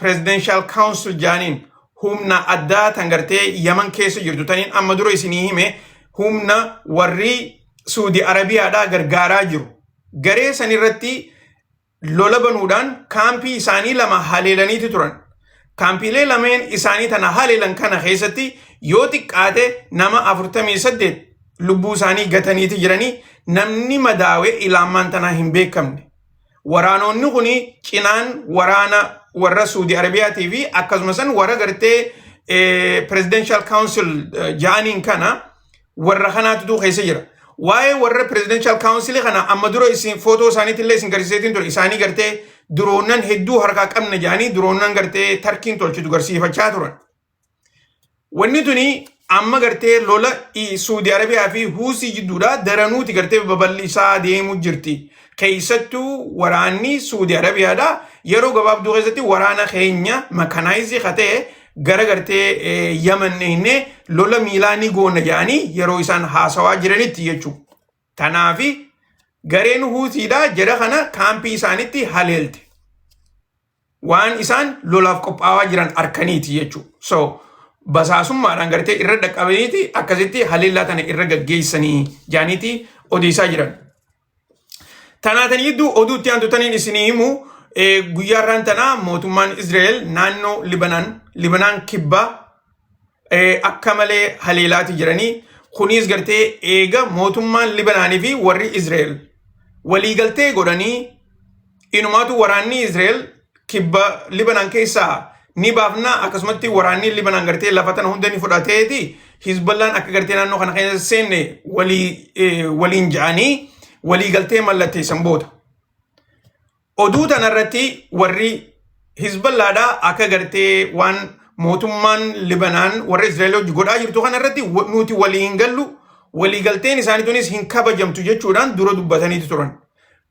presidential council jaaniin humna addaa tan gartee Yaman keessa jirtu taniin amma dura isinii hime humna warri Saudi Arabiyaadhaa gargaaraa jiru. Garee san irratti lola banuudhaan kaampii isaanii lama haleelaniiti turan. Kaampiilee lameen isaanii tana haleelan kana keessatti yoo xiqqaate nama 48 lubbuu isaanii gataniiti jiranii namni madaawe ilaamaan tana hin beekamne. Waraanonni kuni cinaan waraana warra Saudi Arabiyaatii fi akkasumas warra gartee presidential council jaaniin kana warra kanaatu keessa jira. Waa'ee warra presidential council kana amma dura isin footoo isaaniitillee isin garsiiseetiin ture isaanii gartee duroonan hedduu harkaa qabna jaanii duroonan gartee tarkiin tolchitu garsiifachaa turan. Wanni tuni amma gartee lola Saudi Arabiyaa fi Huusii jidduudha daranuuti gartee babal'isaa deemu jirti. Keessattuu waraanni Saudi Arabiyaadha yeroo gabaabduu keessatti waraana keenya makanaayizii katee gara gartee Yaman lola miilaanii goona jaanii yeroo isaan haasawaa jiranitti jechuudha. Tanaafi gareen Huutiidha jedha kana kaampii isaanitti haleelte. Waan isaan lolaaf qophaawaa jiran arkaniiti jechuudha. So basaasummaadhaan gartee irra dhaqqabaniiti akkasitti haleellaa tana irra gaggeessanii jaaniiti odeessaa jiran. Tanaatanii hedduu oduutti aantotaniin isinii himu guyyaarraan tanaa mootummaan Israa'el naannoo Libanaan kibbaa akka malee haleelaati jiranii. Kunis gartee eega mootummaan Libanaanii fi warri Israa'el waliigaltee godhanii inumaatu waraanni Israa'el kibba Libanaan keessaa ni baafna akkasumatti waraanni Libanaan gartee lafa tana hunda ni fudhateeti Hizballaan akka gartee naannoo kana keessa seenne waliin ja'anii waliigaltee mallatteessan booda. Oduu tanarratti warri Hizballaadhaa akka gartee waan mootummaan Libanaan warra Israa'el godhaa jirtu kanarratti nuti waliin gallu waliigalteen isaanii tunis hin kabajamtu jechuudhaan dura dubbataniiti turan.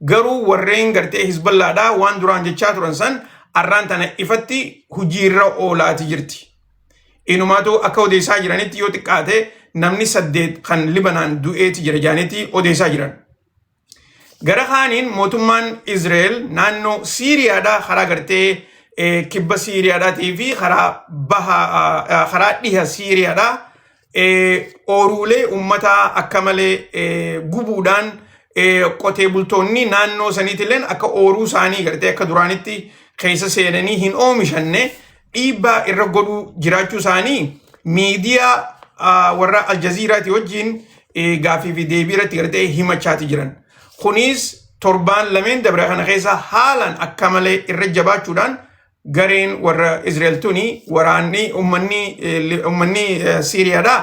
Garuu warreen gartee Hizballaadhaa waan duraan jechaa turan san arraan tana ifatti hujiirra oolaati jirti. Inumaatu akka odeessaa jiranitti yoo xiqqaate namni 8 kan Libanaan du'eeti jira jaanitti odeessaa jiran. Gara kaaniin mootummaan Israa'el naannoo Siiriyaadhaa karaa gartee kibba Siiriyaadhaatii fi karaa dhiha Siiriyaadhaa ooruulee uummataa akka malee gubuudhaan qotee bultoonni naannoo saniitilleen akka ooruu isaanii gartee akka duraanitti keessa seenanii hin oomishanne dhiibbaa irra godhuu jiraachuu isaanii miidiyaa warra Aljaziiraati wajjin gaafii fi deebii irratti gartee himachaati jiran. Kunis torbaan lameen dabre kana keessa haalaan akka malee irra jabaachuudhaan gareen warra Israa'el tuni waraanni uummanni Siiriyaadhaa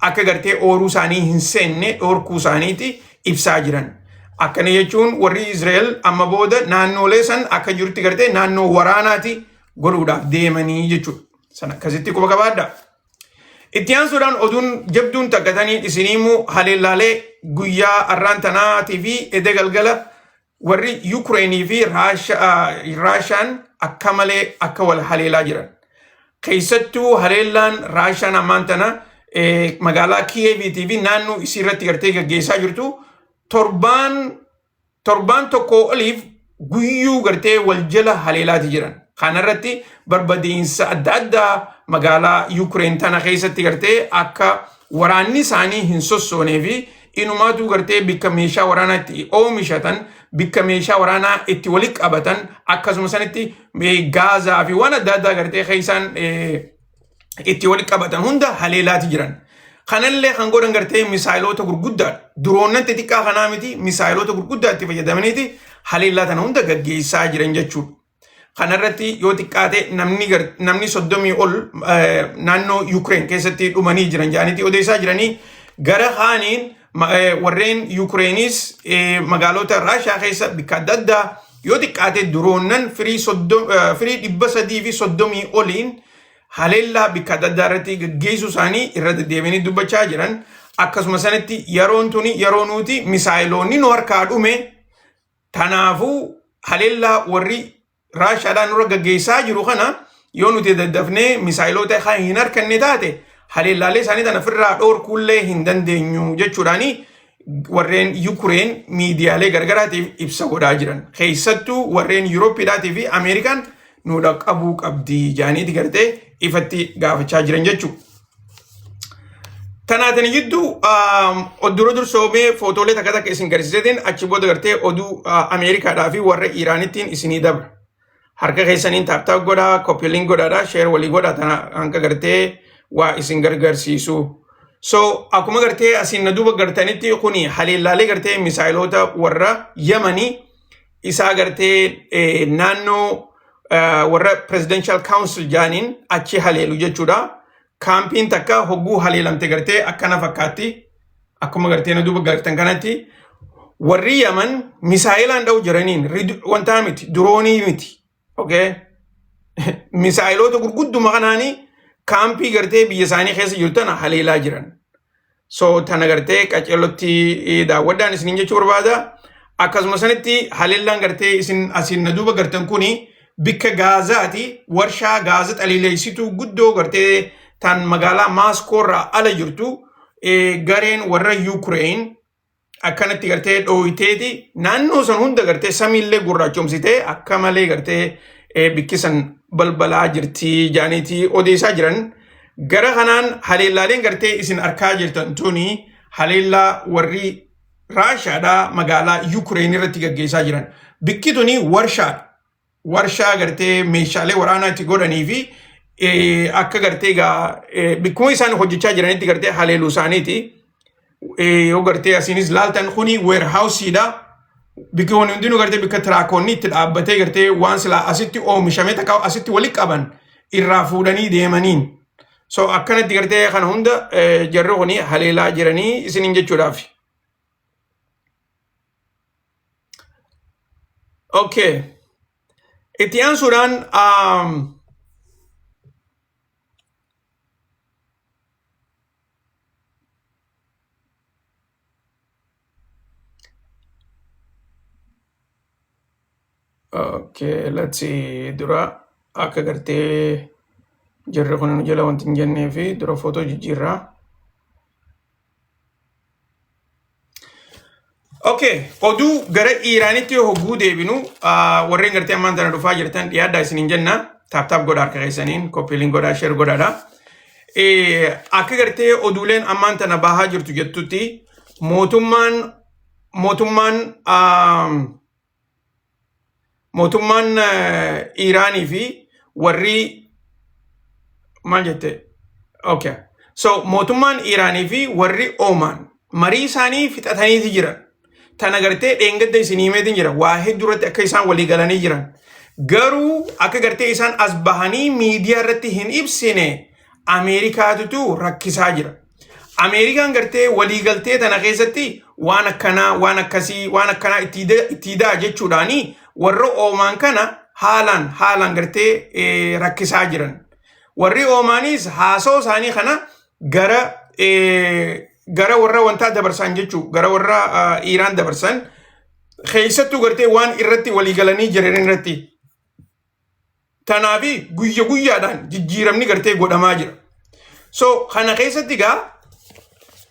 akka gartee ooruu isaanii hin seenne dhorkuu isaaniiti ibsaa jiran. Akkana jechuun warri Israa'el amma booda naannoolee san akka jirutti gartee naannoo waraanaati godhuudhaaf deemanii jechuudha. San akkasitti quba qabaadha. Itti aansuudhaan oduun jabduun takkatanii isiniimu haleellaalee guyyaa arraan tanaatii fi edda galgala warri Yukureenii fi Raashaan akka malee akka wal haleelaa jiran. Keessattuu haleellaan Raashaan ammaan tana magaalaa Kiyeviitii fi naannoo isii irratti gartee gaggeessaa jirtu torbaan tokko oliif guyyuu gartee wal jala haleelaati jiran. Kanarratti barbadiinsa adda addaa magaalaa Yukureen tana keessatti gartee akka waraanni isaanii hin sossoonee fi inumaatu gartee bikka meeshaa waraanaa itti oomishatan bikka meeshaa waraanaa itti walitti qabatan akkasuma sanitti gaazaa fi waan adda addaa gartee keessaan itti walitti qabatan hunda haleelaati jiran. Kanallee kan godhan gartee misaayilota gurguddaa duroonnan xixiqqaa kanaa miti misaayilota gurguddaa itti fayyadamaniiti haleellaa tana hunda gaggeessaa jiran jechuudha. Kanarratti yoo xiqqaate namni 30 ol naannoo Yukureen keessatti dhumanii jiran jaanitti odeessaa jiranii gara kaaniin warreen Yukureenis magaalota Raashaa keessa bikka adda addaa yoo xiqqaate duroonnan firii 330 oliin haleellaa bikka adda addaa irratti gaggeessuu isaanii irra deddeebianii dubbachaa jiran. Akkasuma sanatti yeroon tuni yeroo nuti misaayiloonni nu harkaa dhume tanaafuu haleellaa warri Raashaadhaan nurra gaggeessaa jiru kana yoo nuti daddafnee misaayilota hin harkanne taate haleellaalee isaanii tana ofirraa dhoorkuullee hin dandeenyu jechuudhaani warreen Yukureen miidiyaalee gargaraatiif ibsa godhaa jiran. Keessattuu warreen Yuurooppiidhaatii fi Ameerikaan nu dhaqqabuu qabdi jaaniiti gartee ifatti gaafachaa jiran jechuudha. Tanaatani jidduu odduro dursoomee footoolee takka takka isin garsiisetiin achi booda gartee oduu Ameerikaadhaa fi warra Iraanittiin isinii dabra. Harka keessaniin taaptaap godhaa, koppiliin godhaadhaa, sheer walii godhaa tana hanqa gartee waa isin gargarsiisu. So akkuma gartee asin na duuba gartanitti kuni haleellaalee gartee misaayiloota warra Yamanii isaa gartee naannoo warra Presidential Council jaaniin achi haleelu jechuudha. Kaampiin takka hogguu haleelamte gartee akkana fakkaatti. Akkuma gartee na duuba gartan kanatti warri Yaman misaayilaan dha'u jiraniin wanta miti duroonii miti. Okay? Misaayiloota gurgudduma kanaanii kaampii gartee biyya isaanii keessa jiru tana haleelaa jiran. So tana gartee qaceellotti daawwadhaan isiniin jechuu barbaada. Akkasuma sanitti haleellaan gartee isin asin na duuba gartan kuni bikka Gaazaati warshaa Gaaza xaliileessituu guddoo gartee tan magaalaa Maaskoorraa ala jirtu gareen warra Ukraine akkanatti gartee dhooyiteeti naannoo san hunda gartee samiillee gurraachomsitee akka malee gartee bikkisan balbalaa jirti jaaniitii odeessaa jiran. Gara kanaan haleellaaleen gartee isin arkaa jirtan tuni haleellaa warri Raashaadhaa magaalaa Ukraine irratti gaggeessaa jiran. Bikki tuni warshaadha. Warshaa gartee meeshaalee waraanaa itti godhanii fi akka gartee bikkuma isaan hojjechaa jiranitti gartee haleeluu isaaniiti. Yoo gartee asinis laaltan kuni warehouse-dha. Bikki honi hundinuu gartee bikka tiraakoonni itti dhaabbatee gartee waan silaa asitti oomishame takka asitti walitti qaban irraa fuudhanii deemaniin. So akkanatti gartee kana hunda jarri kuni haleelaa jiranii isiniin jechuudhaaf. Okay. Itti aansuudhaan okay, let's see. Dura akka gartee jarri kun jala wanti hin jennee fi dura footoo jijjiirraa. Okay, oduu gara Iraanitti hogguu deebinu warreen gartee ammaan tana dhufaa jirtan dhiyaadhaa isiniin jenna. Taaptaap godhaa harka keessaniin, koppiliin godhaa, sheer godhaadha. Akka gartee oduuleen ammaan tana bahaa jirtu jettutti mootummaan Iraanii fi warri maal jette? Okay. So mootummaan Iraanii fi warri Oman marii isaanii fixataniiti jiran. Tana gartee dheengadda isinii himeetiin jira. Waa hedduurratti akka isaan walii galanii jiran. Garuu akka gartee isaan as bahanii miidiyaa irratti hin ibsine Ameerikaatutu rakkisaa jira. Ameerikaan gartee walii galtee tana keessatti waan akkanaa, waan akkasii, waan akkanaa itti daa jechuudhaani warra Oman kana haalaan gartee rakkisaa jiran. Warri Omaniis haasoo isaanii kana gara warra wantaa dabarsan jechuu gara warra Iraan dabarsan keessattuu gartee waan irratti walii galanii jiran irratti. Tanaafi guyyaadhaan jijjiiramni gartee godhamaa jira. So kana keessatti gaa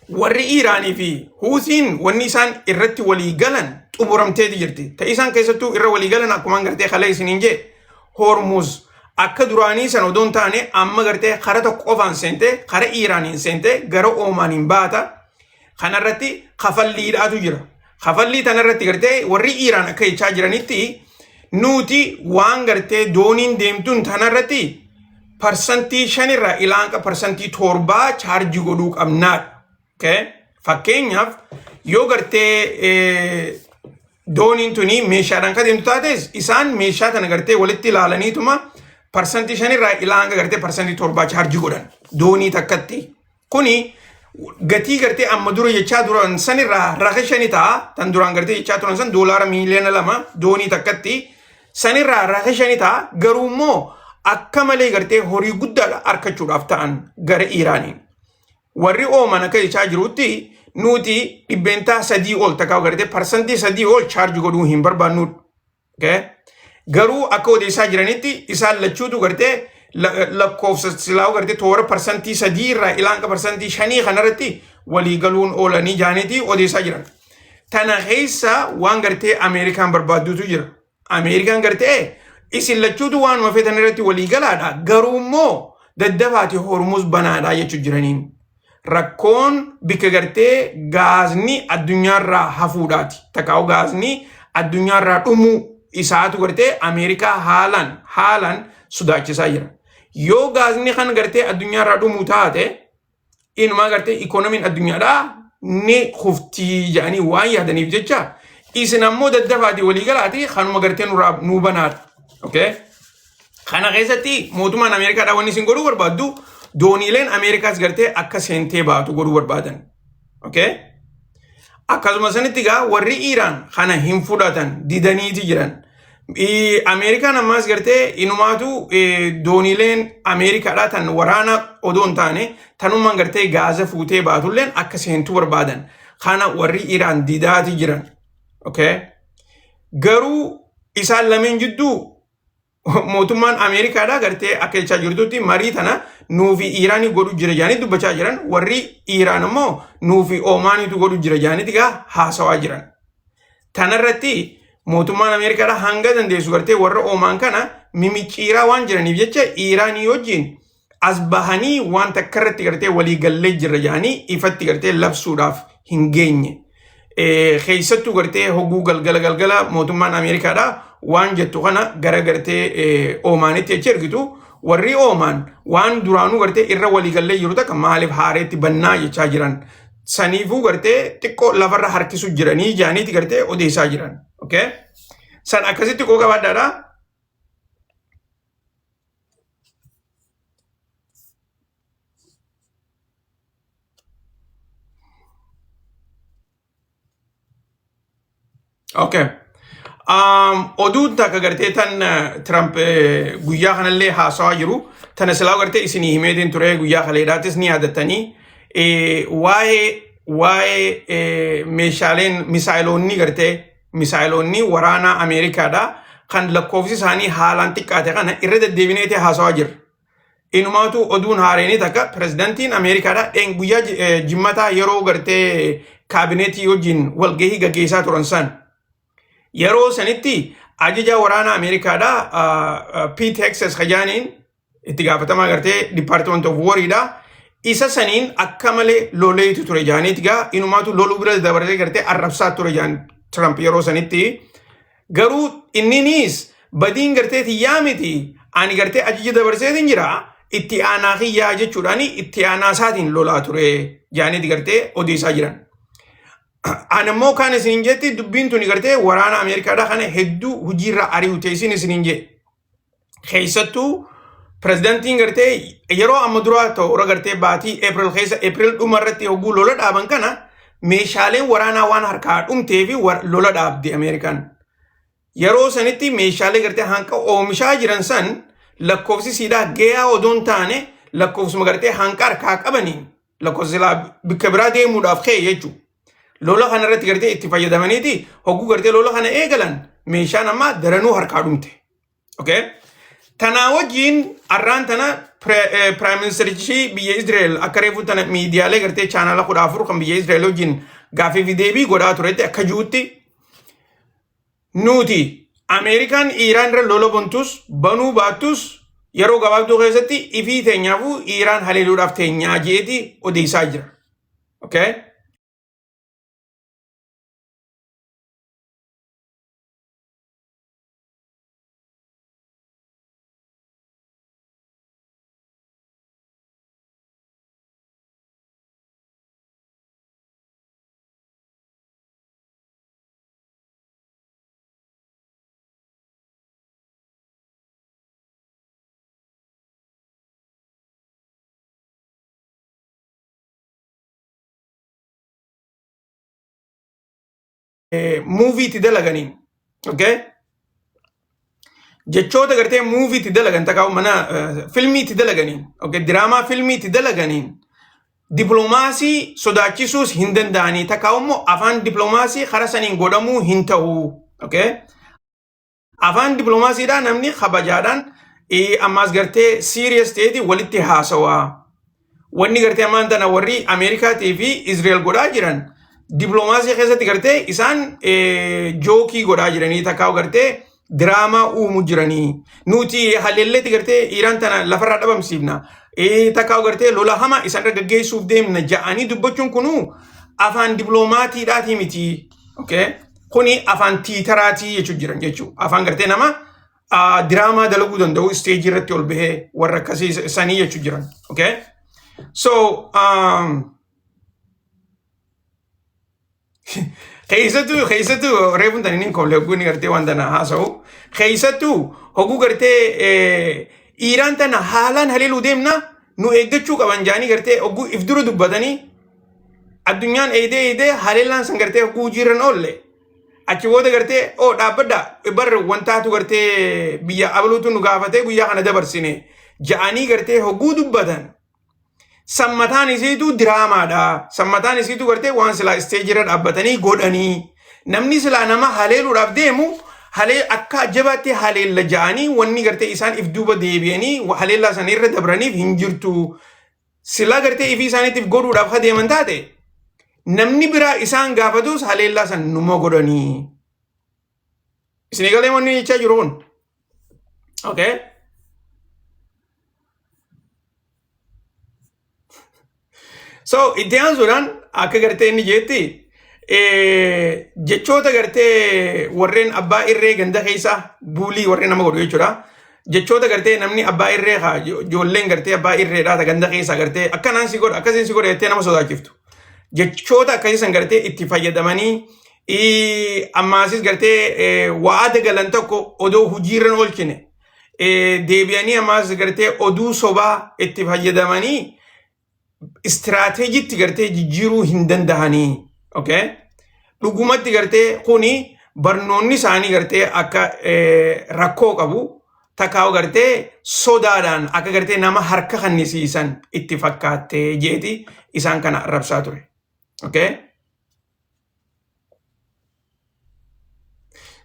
warri Iraanii fi Huutiin wanni isaan irratti walii galan xumuramteeti jirti. Ta isaan keessattuu irra walii galan akkuma gartee kala isiniin jee Hormuz akka duraanii san odoon taane amma gartee kara tokko qofaan seente kara Iraaniin seente gara Omaniin baata. Kanarratti kafalliidhaatu jira. Kafallii tanarratti gartee warri Iraan akka jechaa jiranitti nuti waan gartee dooniin deemtuun tanarratti parsantii 5 irraa ilaanqa parsantii 7 chaarjii godhuu qabnaadha. Okay? Fakkeenyaaf yoo gartee dooniin tuni meeshaadhaan ka deemtu taates isaan meeshaa tana gartee walitti ilaalaniituma parsantii 5 irraa ilaanqa gartee parsantii 7 chaarjii godhan doonii takkatti. Kuni gatii gartee amma dura jechaa duran san irraa raqa 5 ta'a. Tan duraan gartee jechaa turan san $2 miliyoona 2 doonii takkatti. San irraa raqa 5 ta'a. Garuu immoo akka malee gartee horii guddaadha argachuudhaaf ta'an gara Iraaniin. Warri Oman akka jechaa jirutti nuti dhibbentaa 3 ol takkaa gartee parsantii 3 ol chaarjii godhuu hin barbaannu. Okay? Garuu akka odeessaa jiranitti isaan lachuutu gartee lakkoofsa silaa gartee toora parsantii 3 irraa ilaanqa parsantii 5 kanarratti walii galuun oolanii jaanitii odeessaa jiran. Tana keessa waan gartee Ameerikaan barbaaddutu jira. Ameerikaan gartee isin lachuutu waanuma feetan irratti walii galaadha. Garuu immoo daddabaati Hormuz banaadha jechuu jiraniin. Rakkoon bikka gartee gaazni addunyaarraa hafuudhaati. Takaa'u gaazni addunyaarraa dhumuu isaatu gartee Ameerikaa haalaan sodaachisaa jira. Yoo gaazni kan gartee addunyaarraa dhumuu taate inuma gartee ikoonomiin addunyaadhaa ni kuftii jedhanii waan yaadaniif jecha isin ammoo daddabaati walii galaati kanuma gartee nuu banaadha. Okay? Kana keessatti mootummaan Ameerikaadhaa wanni isin godhuu barbaaddu dooniileen Ameerikaas gartee akka seentee baatu godhuu barbaadan. Okay? Akkasuma sanitti gaa warri Iiraan kana hin fudhatan didaniiti jiran. Ameerikaan ammaas gartee inumaatu dooniileen Ameerikaadhaa tan waraana odoon taane tanummaan gartee gaaza fuutee baatulleen akka seentuu barbaadan. Kana warri Iiraan didaati jiran. Okay? Garuu isaan lameen jidduu mootummaan Ameerikaadhaa gartee akka jechaa jirtutti marii tana nuufi Iiraanii godhu jira jaanii dubbachaa jiran. Warri Iiraan immoo nuufi Oomaaniitu godhu jira jaaniiti gaa haasawaa jiran. Tanarratti mootummaan Ameerikaadhaa hanga dandeessu gartee warra Oomaan kana mimicciiraa waan jiraniif jecha Iiraanii wajjin as bahanii waan takka irratti gartee walii gallee jirra jaanii ifatti gartee labsuudhaaf hin geenye. Keessattuu gartee hoguu galgala mootummaan Ameerikaadhaa waan jettu kana gara gartee Oomaanitti jecha ergitu warri Oomaan waan duraanuu gartee irra walii gallee jiru takka maaliif haareetti bannaa jechaa jiran. Saniifuu gartee xiqqoo lafarra harkisu jiranii jaaniiti gartee odeessaa jiran. Okay? San akkasitti koo qabaadhaadha. Okay. Oduun takka gartee tan Trump guyyaa kanallee haasawaa jiru. Tana silaa gartee isinii himeetiin ture guyyaa kaleedhaatis ni yaadattanii. Waa'ee meeshaaleen misaayiloonni gartee misaayiloonni waraanaa Ameerikaadhaa kan lakkoofsi isaanii haalaan xiqqaate kana irra deddeebineetee haasawaa jira. Inumaatu oduun haareenii takka pirezidantiin Ameerikaadhaa guyyaa jimmataa yeroo gartee kaabineetii wajjin walgahii gaggeessaa turan san. Yeroo sanitti ajaja waraana Ameerikaadhaa Pete Hegseth kajaaniin itti gaafatamaa gartee Department of War'dha. Isa saniin akka malee loleetu ture jaaniiti gaa inumaatu loluu bira dabalatee gartee arrabsaa ture jaan Trump yeroo sanitti. Garuu inninis badiin gartee xiyyaa miti ani gartee ajaja dabarseetiin jira itti aanaa xiyyaa jechuudhaan itti aanaa isaatiin lolaa ture jaaniiti gartee odeessaa jiran. Ani immoo kan isin jetti dubbiin tuni gartee waraana Ameerikaadhaa kana hedduu hojiirra ari'u teessin isin jedhe. Keessattuu pirezidantiin gartee yeroo amma duraa ta'u gartee baatii April dhumarratti hogguu lola dhaaban kana meeshaaleen waraanaa waan harkaa dhumtee fi lola dhaabde Ameerikaan. Yeroo sanitti meeshaalee gartee hanqa oomishaa jiran san lakkoofsi siidaa gahaa odoon taane lakkoofsuma gartee hanqa harkaa qabaniin lakkoofsi bikka biraa deemuudhaaf ka'e jechuudha. Lola kana irratti gartee itti fayyadamaniiti hogguu gartee lola kana eegalan meeshaan ammaa daranuu harkaa dhumte. Okay? Tanaa wajjin arraan tana Prime Ministerichi biyya Israel akka reefu tana miidiyaalee gartee chaanala 14 kan biyya Israel wajjin gaaffii fi deebii godhaa turetti akka juutti nuti Ameerikaan Iiraan irra lola bantus banuu baattus yeroo gabaabduu keessatti ifii teenyaafuu Iiraan haleeluudhaaf teenyaa jeeti odeessaa jira. Okay? Movie ti dalaganiin. Okay? Jechoota gartee movie ti dalagan takaawu mana filmii ti dalaganiin. Okay? Diraamaa filmii ti dalaganiin. Diplomaasii sodaachisuus hin danda'anii takaawu immoo afaan diplomaasii karaa saniin godhamuu hin ta'u. Okay? Afaan diplomaasiidhaan namni kabajaadhaan ammaas gartee serious ta'eeti walitti haasawaa. Wanni gartee ammaan tana warri Ameerikaatii fi Israel godhaa jiran diplomaasii keessatti gartee isaan jookii godhaa jiranii takaawu gartee diraamaa uumuu jiranii. Nuti haleelleetti gartee Iraan tana lafarraa dhabamsiifna. Takkaa gartee lola hamaa isaan gaggeessuuf deemna ja'anii dubbachuun kunuu afaan dippiloomaatiidhaatii miti. Okay? Kuni afaan tiitaraatii jechuun jiran jechuudha. Afaan gartee nama diraamaa dalaguu danda'u isteejii irratti ol bahee warra akkasii sanii jechuun jiran. Okay? So, keessattuu reefuun taniin kolleegguun gartee waan tana haasa'u. Keessattuu hoguu gartee Iraan tana haalaan haleeluu deemna nu eeggachuu qaban jaanii gartee hoguu if dura dubbatanii addunyaan eedee haleellaan san gartee hoguu jiran oolle. Achi booda gartee dhaabbadda barre wantaatu gartee biyya abaluutu nu gaafatee guyyaa kana dabarsine ja'anii gartee hoguu dubbatan. Sammataan isiitu diraamaadha. Sammataan isiitu gartee waan silaa isteejirra dhaabbatanii godhanii. Namni silaa nama haleeluudhaaf deemu halee akka jabaatti haleella ja'anii wanni gartee isaan if duuba deebi'anii haleellaa sana irra dabraniif hin jirtu. Silaa gartee ifii isaaniitiif godhuudhaaf ha deeman taate namni biraa isaan gaafatus haleellaa san numa godhanii. Isin egalee wanni jechaa jiru kun. Okay? So, itti aansuudhaan akka gartee inni jeetti jechoota gartee warreen abbaa irree ganda keessa buulii warreen nama godhu jechuudha. Jechoota gartee namni abbaa irree ijoolleen gartee abbaa irreedhaa ganda keessa gartee akkanaan si godha akkasiin si godha jettee nama sodaachiftu. Jechoota akkasiisan gartee itti fayyadamanii ammaasis gartee waada galan tokko odoo hojiirran oolchine deebi'anii ammaas gartee oduu sobaa itti fayyadamanii istiraatejjiitti gartee jijjiiruu hin dandahanii. Okay? Dhugumatti gartee kuni barnoonni isaanii gartee akka rakkoo qabu takkaa'u gartee sodaadhaan akka gartee nama harka kannisiisan itti fakkaattee jeeti isaan kana arrabsaa ture. Okay?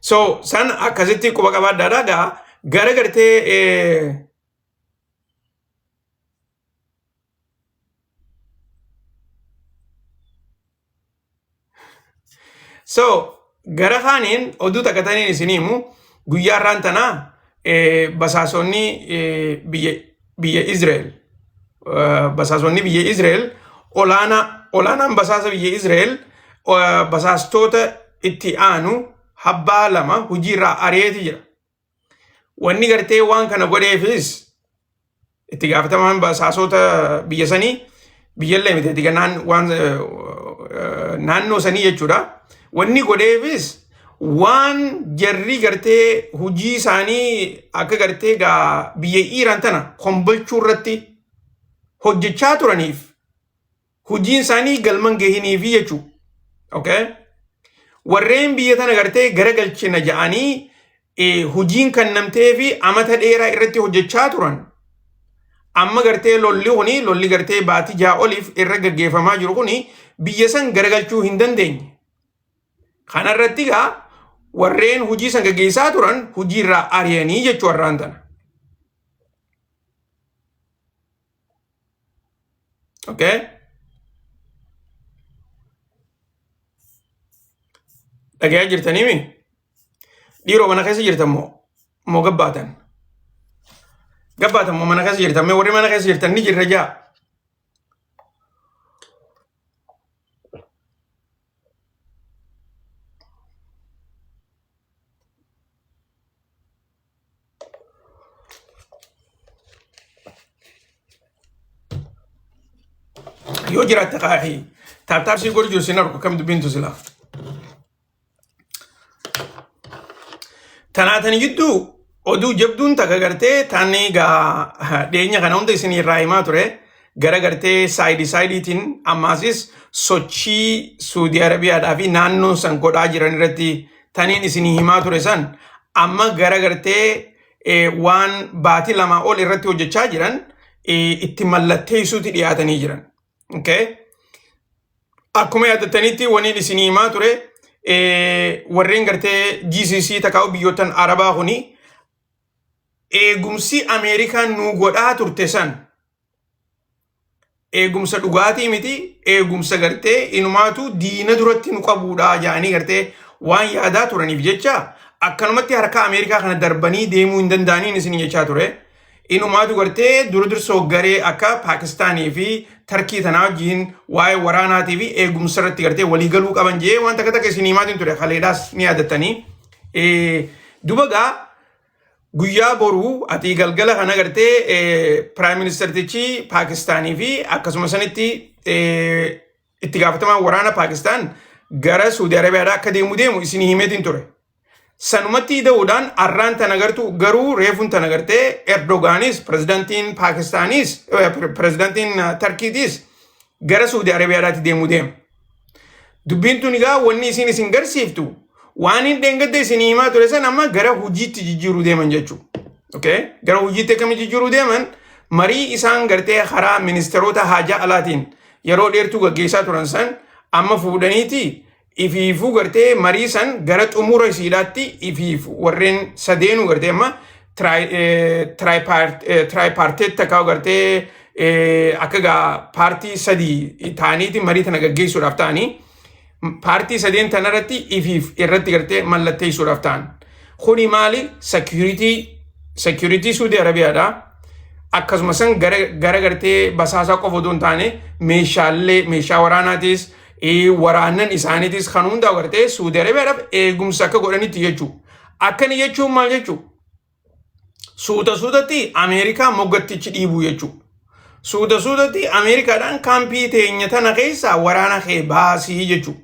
So, san akkasitti quba qabaadhaadhaa gara gartee so, gara kaaniin oduu takkataniin isiniimu guyyaa irraan tanaa basaasonni biyya Israel. Basaasonni biyya Israel olaanaan basaasa biyya Israel basaastoota itti aanu habbaa lama hojiirraa ari'eeti jira. Wanni gartee waan kana godheefis itti gaafatamaan basaasota biyya sanii biyyallee miti naannoo sanii jechuudha. Wanni godheefis waan jarri gartee hojii isaanii akka gartee biyya Iraan tana kombolchuu irratti hojjechaa turaniif hojiin isaanii galman gahiniifi jechuudha. Okay? Warreen biyya tana gartee garagalchina ja'anii hojiin kan namtee fi amata dheeraa irratti hojjechaa turan. Amma gartee lolli gartee baatii ja'a oliif irra gaggeeffamaa jiru kuni biyya san garagalchuu hin dandeenye. Kana irratti warreen hojii san gaggeessaa turan hojiirraa ari'anii jechuu warraan tana. Okay? Dhagayaa jirtaniimi? Dhiiroo mana keessa jirtan moo gabbaatan? Gabbaatan moo mana keessa jirtan? Warri mana keessa jirtan ni jirra jaa. Yoo jiraatte qaaxii taaptaapsii godhu jiru sin argu kam dubbintu silaa. Tanaatan jidduu oduu jabduun takka gartee taanni dhiyeenya kana hunda isin irraa himaa ture gara gartee saayidiitiin ammaasis sochii Suudii Arabiyaadhaa fi naannoo san godhaa jiran irratti taniin isin himaa ture san amma gara gartee waan baatii lamaa ol irratti hojjechaa jiran itti mallatteessuutti dhiyaatanii jiran. Okay? Akkuma yaadatanitti waniin isin himaa ture warreen gartee GCC takkaa'u biyyootan Arabaa kuni eegumsi Ameerikaan nu godhaa turte san eegumsa dhugaatii miti eegumsa gartee inumaatu diina duratti nu qabuudha jaanii gartee waan yaadaa turaniif jecha akkanumatti harka Ameerikaa kana darbanii deemuu hin danda'aniin isin jechaa ture. Inumaatu gartee dursoo garee akka Paakistaanii fi Tarkii tanaa wajjin waa'ee waraanaatii fi eegumsa irratti gartee waliigaluu qaban jee waan takka isin himaatiin ture kaleedhaas ni yaadattanii. Dubagaa guyyaa boruu ati galgala kana gartee Prime Ministertichi Paakistaanii fi akkasuma sanitti itti gaafatamaan waraana Paakistaan gara Saudi Arabiyaadhaa akka deemu isin himeetiin ture. Sanumatti da'uudhaan arraan tan agartu garuu reefuun tan agartee Erdogaanis pirezidaantiin Paakistaanis pirezidaantiin Tarkiitis gara Saudi Arabiyaadhaatti deema. Dubbiin tun egaa wanni isin garsiiftu waan hin dheengadde isin himaa ture san amma gara hojiitti jijjiiruu deeman jechuudha. Okay? Gara hojiitti akkami jijjiiruu deeman marii isaan gartee karaa ministeerota haajaa alaatiin yeroo dheertuu gaggeessaa turan san amma fuudhaniiti ifiifuu gartee marii san gara xumura isiidhaatti ifiifu warreen sadeenuu gartee amma tripartite takkaa gartee akka gaa paartii sadii ta'aniiti marii tana gaggeessuudhaaf ta'anii paartii sadeen tanarratti ifiif irratti gartee mallatteessuudhaaf ta'an. Kuni maali? Security Saudi Arabiyaadha. Akkasuma san gara gartee basaasaa qofa otoo hin taane meeshaa waraanaatis waraannan isaaniitis kan hundaa gartee Saudi Arabiyaadhaaf eegumsa akka godhanitti jechuudha. Akkani jechuun maal jechuudha? Suutatti Ameerikaa moggattichi dhiibuu jechuudha. Suutatti Ameerikaadhaan kaampii teenya tana keessaa waraana kee baasii jechuudha.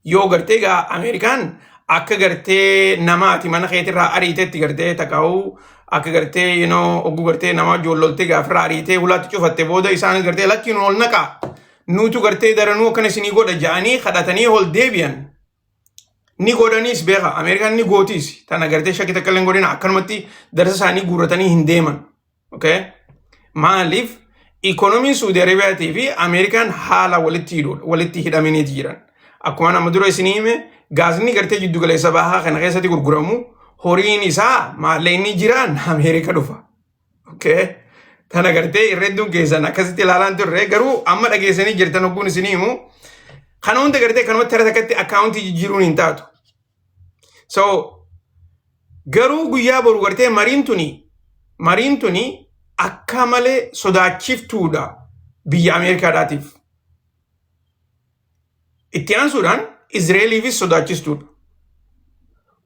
Yoo gartee gaa Ameerikaan akka gartee namaati mana keetirraa ariiteetti gartee takaa'uu akka gartee ogguu gartee nama joolloltee gaafirraa ariitee hulaatti cufatte booda isaan gartee lakkiin ol naqaa. Nutu gartee daranuu akkana isinii godha ja'anii kadhatanii ol deebi'an. Ni godhaniis beeka. Ameerikaan ni gootiis. Tana gartee shakkii takka illee godhina akkanumatti darsa isaanii guurratanii hin deeman. Okay? Maaliif ikoonomiin Saudi Arabiyaatii fi Ameerikaan haala walitti hidhamaniiti jiran. Akkuma nama dura isinii hime gaasni gartee jiddu galeessa bahaa kana keessatti gurguramu horiin isaa maallaqni jiraan Ameerika dhufa. Okay? Tana gartee irreedduun keessan akkasitti ilaalaan turre garuu amma dhageessanii jirtan hogguun isinii himu kana hunda gartee kanumatti tara takkatti akkaawuntii jijjiiruun hin taatu. So garuu guyyaa boru gartee mariin tuni akka malee sodaachiftuudha biyya Ameerikaadhaatiif. Itti aansuudhaan Izraeliifis sodaachistuudha.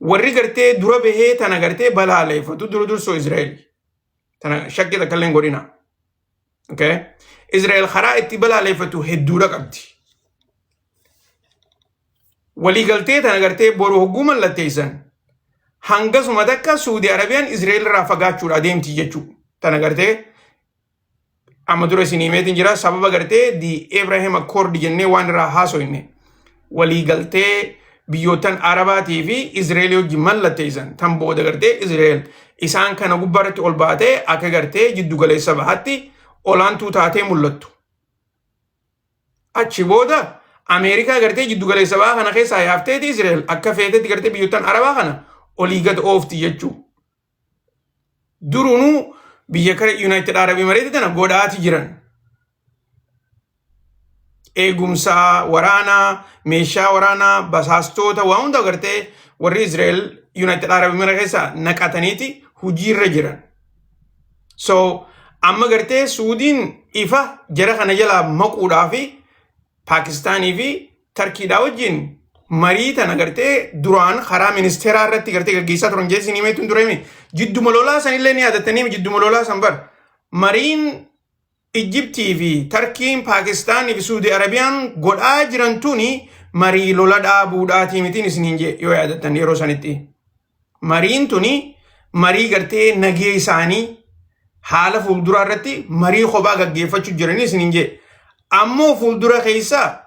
Warri gartee dura bahee tana gartee balaaleeffatu dursoo Izraeli. Tana shakkii takka illee godhina. Okay? Izrael karaa itti balaaleeffatu hedduudha qabdi. Waliigaltee tana gartee boru hogguu mallatteessan hangasuma takka Saudi Arabiyaan Izrael irraa fagaachuudha adeemti jechuudha. Tana gartee amma dura isin himeetiin jira sababa gartee di Abraham Accord jennee waan irraa haasoyne waliigaltee biyyootan Arabaatii fi Izrael wajjin mallatteessan tan booda gartee Izrael isaan kana gubbaarratti ol baatee akka gartee jiddu galeessa bahaatti olaantuu taatee mul'attu. Achi booda Ameerikaa gartee jiddu galeessa bahaa kana keessaa yaafteeti Izrael akka feetetti gartee biyyootan Arabaa kana olii gad oofti jechuudha. Durunuu biyya kare United Arab Emirates tana godhaati jiran. Eegumsa waraanaa, meeshaa waraanaa, basaastoota waan hunda gartee warri Izrael United Arab Emirates keessa naqataniiti hojiirra jiran. So amma gartee Suudiin ifa jara kana jalaa maquudhaa fi Paakistaanii fi Tarkiidhaa wajjin marii tana gartee duraan karaa ministeeraa irratti gartee gaggeessaa turan jeessin himeetuun dureemi jidduma lolaa sanillee ni yaadatanii jidduma lolaa san bar mariin Ijiptii fi Tarkiin Paakistaanii fi Saudi Arabiyaan godhaa jiran tuni marii lola dhaabuudhaatii mitiin isiniin jee yoo yaadattan yeroo sanitti. Mariin tuni marii gartee nagee isaanii haala fuulduraa irratti marii kophaa gaggeeffachuu jiranii isiniin jee. Ammoo fuuldura keessaa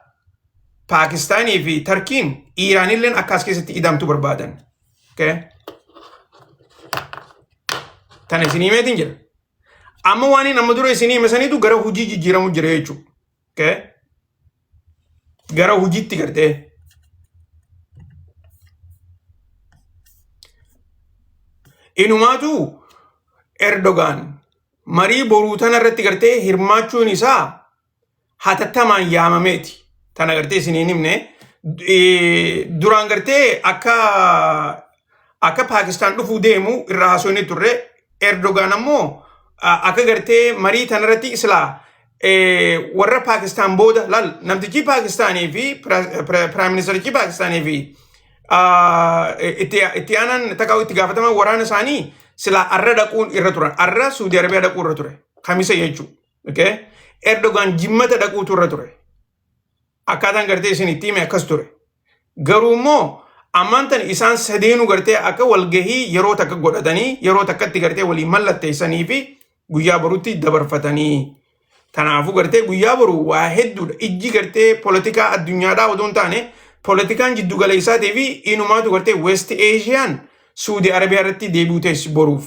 Paakistaanii fi Tarkiin Iiraanilleen akkas keessatti idamtu barbaadan. Okay? Tana isinii himeetiin jira. Amma waan nama dura isinii hime saniitu gara hojii jijjiiramu jira jechuudha. Okay? Gara hojiitti gartee. Inumaatu Erdogan marii boruu tana irratti gartee hirmaachuun isaa hatattamaan yaamameeti. Tana gartee isiniin himne duraan gartee akka akka Paakistaan dhufuu deemu irraa haasofne turre. Erdogan ammoo akka gartee marii tanarratti islaa warra Paakistaan booda lal namtichi Paakistaanii fi Piraayim Ministerichi Paakistaanii fi itti aanan takkaa'u itti gaafataman waraana isaanii silaa arra dhaquun irra turan. Arra Suudi Arabiyaa dhaquu irra ture. Kamisa jechuudha. Erdogan jimmata dhaquutu irra ture. Akkaataan gartee isin itti hime akkas ture. Garuu immoo ammaan tan isaan sadeenu gartee akka walgahii yeroo takka godhatanii yeroo takkatti gartee waliin mallatteessanii fi guyyaa boruutti dabarfatanii. Kanaafuu gartee guyyaa boru waa hedduudha. Ijji gartee poolitikaa addunyaadhaa odoo hin taane poolitikaan jiddu galeessaatii fi inumaatu gartee West Asiaan Suudi Arabiyaa irratti deebi'u teessi boruuf.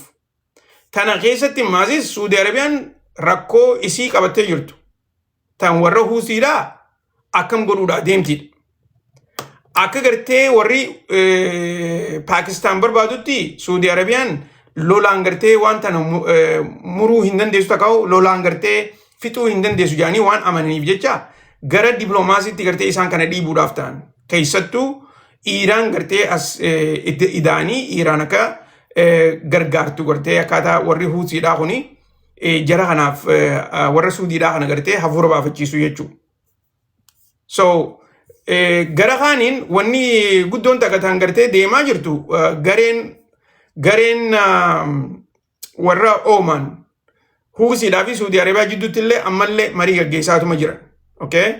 Kana keessatti maasis Suudi Arabiyaan rakkoo isii qabattee jirtu. Tan warra Huusiidhaa akkam godhuudhaa deemtiidha. Akka gartee warri Paakistaan barbaadutti Suudi Arabiyaan lolaan gartee waan tana muruu hin dandeessu takkaa'u lolaan gartee fixuu hin dandeessu jedhanii waan amananiif jecha gara diploomaasiitti gartee isaan kana dhiibuudhaaf ta'an. Keessattuu Iiraan gartee as idaanii Iiraan akka gargaartu gartee akkaataa warri Huusiidhaa kuni jara kanaaf warra Suudiidhaa kana gartee hafuura baafachiisu jechuudha. So gara kaaniin wanni guddoon takkataan gartee deemaa jirtu gareen warra Ooman Huusiidhaa fi Suudi Arabiyaa jidduutti illee ammallee marii gaggeessaatuma jiran. Okay?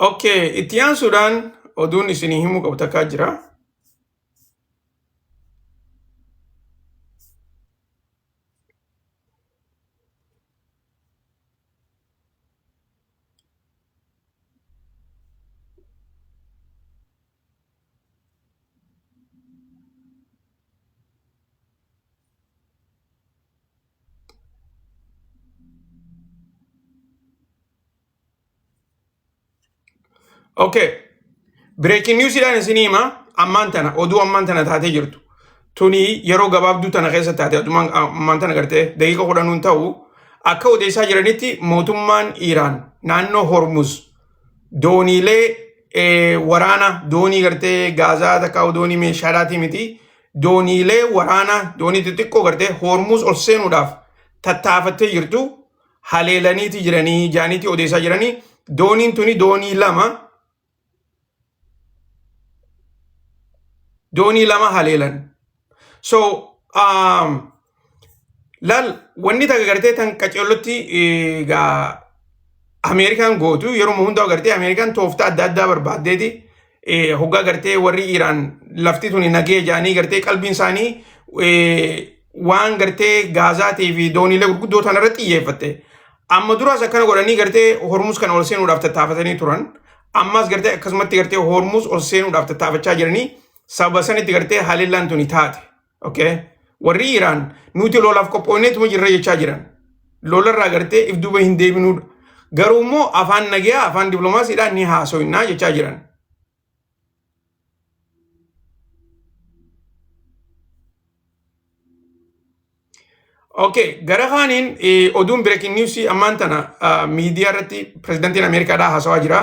Okay, itti aansuudhaan oduun isinii himuu qabu takkaa jira. Okay. Breaking news idhaan isinii hima ammaan tana oduu ammaan tana taatee jirtu. Tuni yeroo gabaabduu tana keessa taate adumaan ammaan tana gartee daqiiqa 10 ta'u akka odeessaa jiranitti mootummaan Iiraan naannoo Hormuz dooniilee waraana doonii gartee gaazaa takkaa'u doonii meeshaadhaatii miti dooniilee waraana doonii xixiqqoo gartee Hormuz ol seenuudhaaf tattaafattee jirtu haleelaniiti jiranii jaaniitii odeessaa jiranii dooniin tuni doonii lama haleelan. So lal wanni takka gartee tan qaceellotti Ameerikaan gootu yeroo hundaa gartee Ameerikaan tooftaa adda addaa barbaaddeeti hoggaa gartee warri Iiraan lafti tuni nagee jaanii gartee qalbiin isaanii waan gartee gaazaatii fi dooniilee gurguddoo tanarratti xiyyeeffatte. Amma duraas akkana godhanii gartee Hormuz kana ol seenuudhaaf tattaafatanii turan. Ammas gartee akkasumatti gartee Hormuz ol seenuudhaaf tattaafachaa jiranii sababa sanitti gartee haleellaan tuni taate. Okay? Warri Iiraan nuti lolaaf qophoonneetuma jirra jechaa jiran. Lolarraa gartee if duuba hin deebinuudha. Garuu immoo afaan nagaa afaan diploomaasiidhaan ni haaso'innaa jechaa jiran. Okay, gara kaaniin oduun breaking news ammaan tana miidiyaa irratti pirezidantiin Ameerikaadhaa haasawaa jira.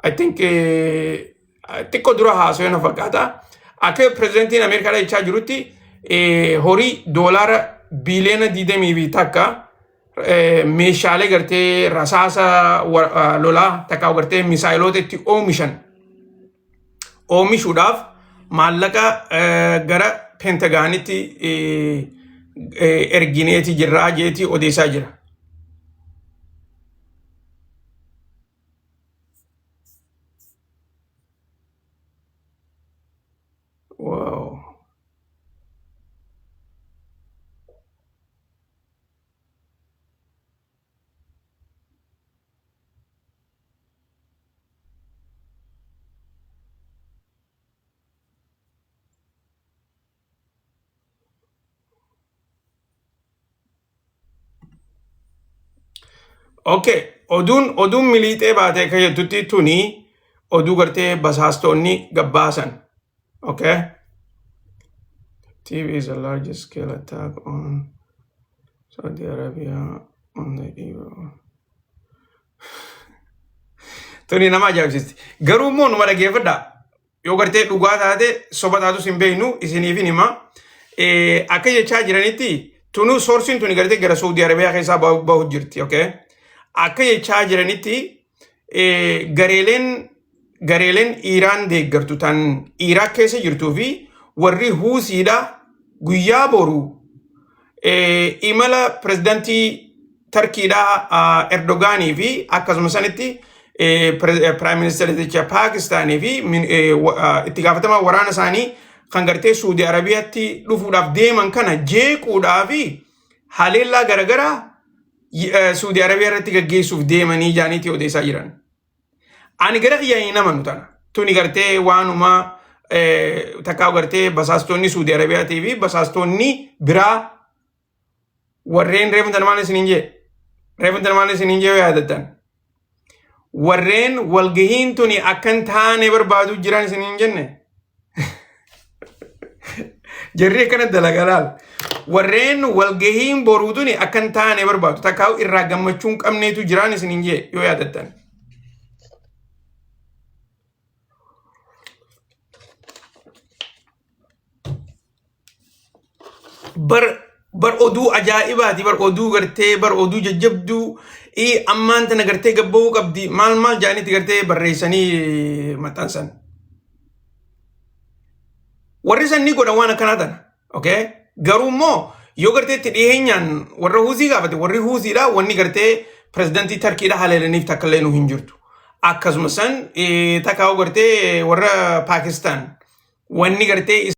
I think xiqqoo dura haasawee na fakkaata. Akka pirezidantiin Ameerikaadhaa jechaa jirutti horii doolaara biiliyoona 20 takka meeshaalee gartee rasaasa lolaa takka gartee misaayiloota itti oomishuudhaaf maallaqa gara Pentagaanitti ergineeti jirraa jeeti odeessaa jira. Wow. Okay, oduun miliixee baatee akka jettutti tuni oduu gartee basaastonni gabbaasan. Okay? TV is a large scale attack on Saudi Arabia on the eve. Tuni nama ajaa'ibsiisti. Garuu immoo numa dhageeffadha. Yoo gartee dhugaa taate soba taatu sin beeknu isiniifin hima. Akka jechaa jiranitti tunu soorsiin tuni gartee gara Saudi Arabiyaa keessaa bahu jirti. Akka jechaa jiranitti gareeleen Iraan deeggartu tan Iraaq keessa jirtuu fi warri Huusiidha guyyaa boru imala pirezidantii Tarkiidha Erdogaanii fi akkasuma sanitti Prime Minister Pakistanii fi itti gaafatamaa waraana isaanii kan gartee Saudi Arabiyaatti dhufuudhaaf deeman kana jeequudhaa fi haleellaa garagaraa Saudi Arabiyaa irratti gaggeessuuf deemanii jaaniitii odeessaa jiran. Ani gara xiyyaanii nama nutana. Tuni gartee waanuma takkaa gartee basaastonni Saudi Arabiyaatii fi basaastonni biraa warreen reefuntan maal isiniin jee? Reefuntan maal isiniin jee yaadatan? Warreen walgahiin tuni akkan taane barbaadu jiran isiniin jenne? Jarri akkana dalagalaal. Warreen walgahiin boruu tuni akkan taane barbaadu takkaa irraa gammachuun qabneetu jiran isiniin jee yoo yaadatan. Bar oduu ajaa'ibaati, bar oduu gartee, bar oduu jajjabduu ammaan tana gartee gabba'uu qabdi maal jaanitti gartee barreessanii maxxansan. Warri sanni godhan waan akkanaa tana. Garuu immoo yoo gartee itti dhiyeenyaan warra Huusii gaafate warri Huusiidha wanni gartee pirezidantii Tarkiidha haleelaniif takka illee nu hin jirtu. Akkasuma san takkaa gartee warra Paakistaan wanni gartee